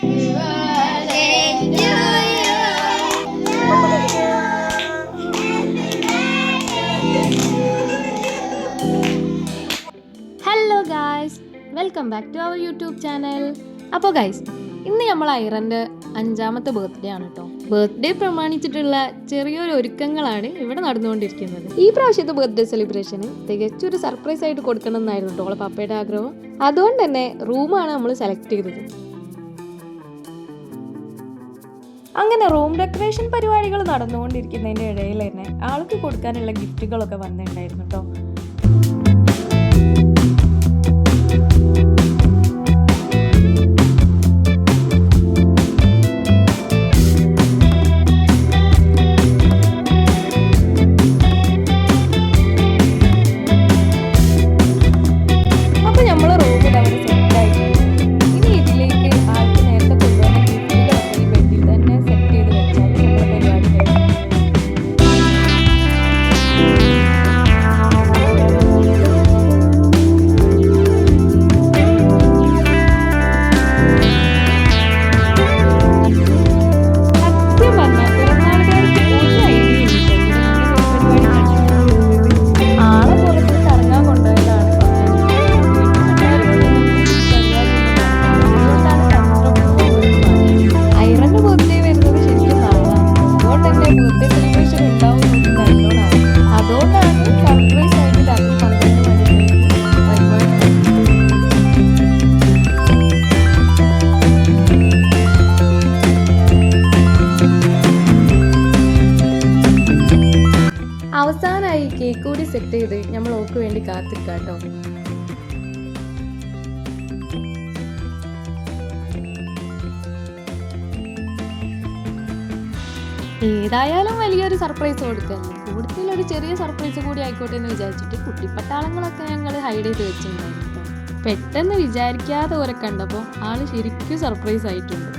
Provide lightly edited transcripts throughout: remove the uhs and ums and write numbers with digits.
Hello guys, welcome back to our YouTube channel. അപ്പോൾ guys, ഇന്ന് നമ്മൾ ഐറൻ്റെ 5ാമത്തെ ബർത്ത്ഡേ ആണ് കേട്ടോ. ബർത്ത്ഡേ പ്രമാണിച്ചിട്ടുള്ള ചെറിയൊരു ഒരുക്കങ്ങളാണ് ഇവിടെ നടന്നുകൊണ്ടിരിക്കുന്നത്. ഈ പ്രാവശ്യത്തെ ബർത്ത്ഡേ സെലിബ്രേഷന് തികച്ചൊരു സർപ്രൈസ് ആയിട്ട് കൊടുക്കണം എന്നായിരുന്നു കേട്ടോ പപ്പയുടെ ആഗ്രഹം. അതുകൊണ്ട് തന്നെ റൂമാണ് നമ്മൾ സെലക്ട് ചെയ്തത്. അങ്ങനെ റൂം ഡെക്കറേഷൻ പരിപാടികൾ നടന്നുകൊണ്ടിരിക്കുന്നതിൻ്റെ ഇടയിൽ തന്നെ ആൾക്ക് കൊടുക്കാനുള്ള ഗിഫ്റ്റുകളൊക്കെ വന്നിട്ടുണ്ടായിരുന്നു കേട്ടോ. അവസാനമായി കേക്ക് കൂടി സെറ്റ് ചെയ്ത് നമ്മൾ ഓക്ക് വേണ്ടി കാത്തിരിക്കാം കേട്ടോ. ഏതായാലും വലിയൊരു സർപ്രൈസ് കൊടുക്കല്ലേ, കൂടുതലൊരു ചെറിയ സർപ്രൈസ് കൂടി ആയിക്കോട്ടെ എന്ന് വിചാരിച്ചിട്ട് കുട്ടിപ്പട്ടാളങ്ങളൊക്കെ ഞങ്ങൾ ഹൈഡ് ചെയ്ത് വെച്ചിട്ടുണ്ടായിരുന്നു കേട്ടോ. പെട്ടെന്ന് വിചാരിക്കാതെ ഓരെ കണ്ടപ്പോൾ ആള് ശരിക്കും സർപ്രൈസ് ആയിട്ടുണ്ട്.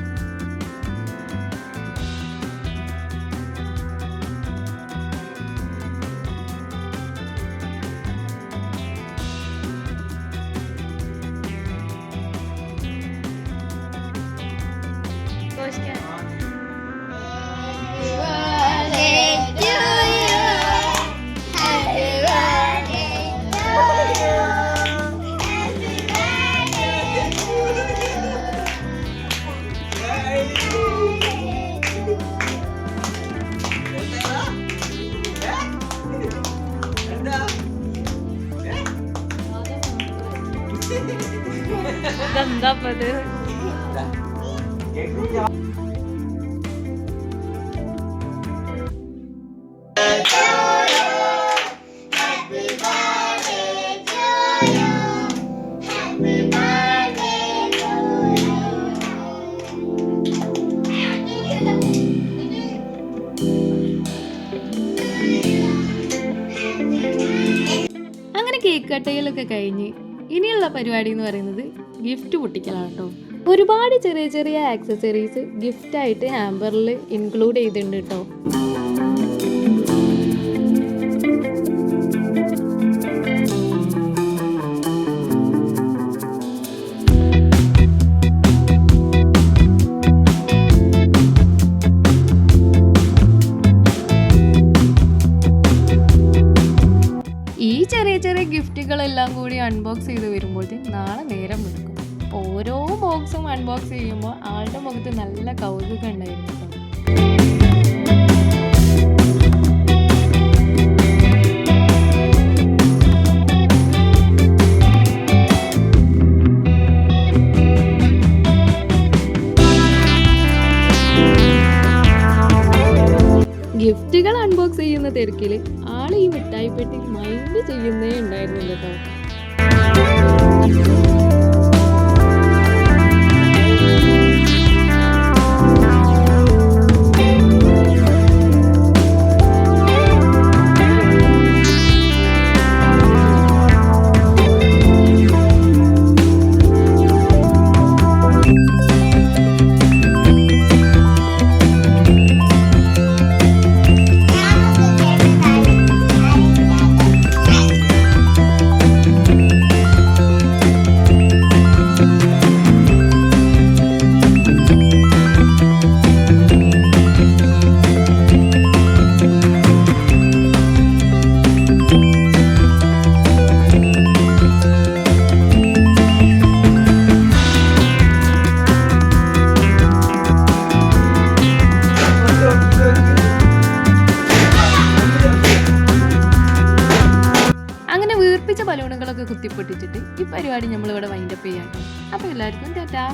എന്താപ്പത്? അങ്ങനെ കേക്ക് കട്ടയിലൊക്കെ കഴിഞ്ഞ് ഇനിയുള്ള പരിപാടി എന്ന് പറയുന്നത് ഗിഫ്റ്റ് പൊട്ടിക്കലാണ് കേട്ടോ. ഒരുപാട് ചെറിയ ചെറിയ ആക്സസറീസ് ഗിഫ്റ്റായിട്ട് ഹാമ്പറിൽ ഇൻക്ലൂഡ് ചെയ്തിട്ടുണ്ട് കേട്ടോ. ഈ ചെറിയ ചെറിയ ഗിഫ്റ്റുകളെല്ലാം കൂടി അൺബോക്സ് ചെയ്ത് വരുമ്പോഴത്തേക്കും നാളെ നേരം വെക്കും. ഓരോ ബോക്സും അൺബോക്സ് ചെയ്യുമ്പോൾ ആളുടെ മുഖത്ത് നല്ല കൗതുകം ഉണ്ടായിരുന്നു. ഗിഫ്റ്റുകൾ അൺബോക്സ് ചെയ്യുന്ന തിരക്കിൽ ആൾ ഈ മിഠായിപ്പെട്ടി മൈൻഡ് ചെയ്യുന്നേ ഉണ്ടായിരുന്നില്ല കേട്ടോ. പരിപാടി നമ്മളിവിടെ വൈൻഡപ്പ് ചെയ്യാം. അപ്പോൾ എല്ലാവർക്കും ടാറ്റാ.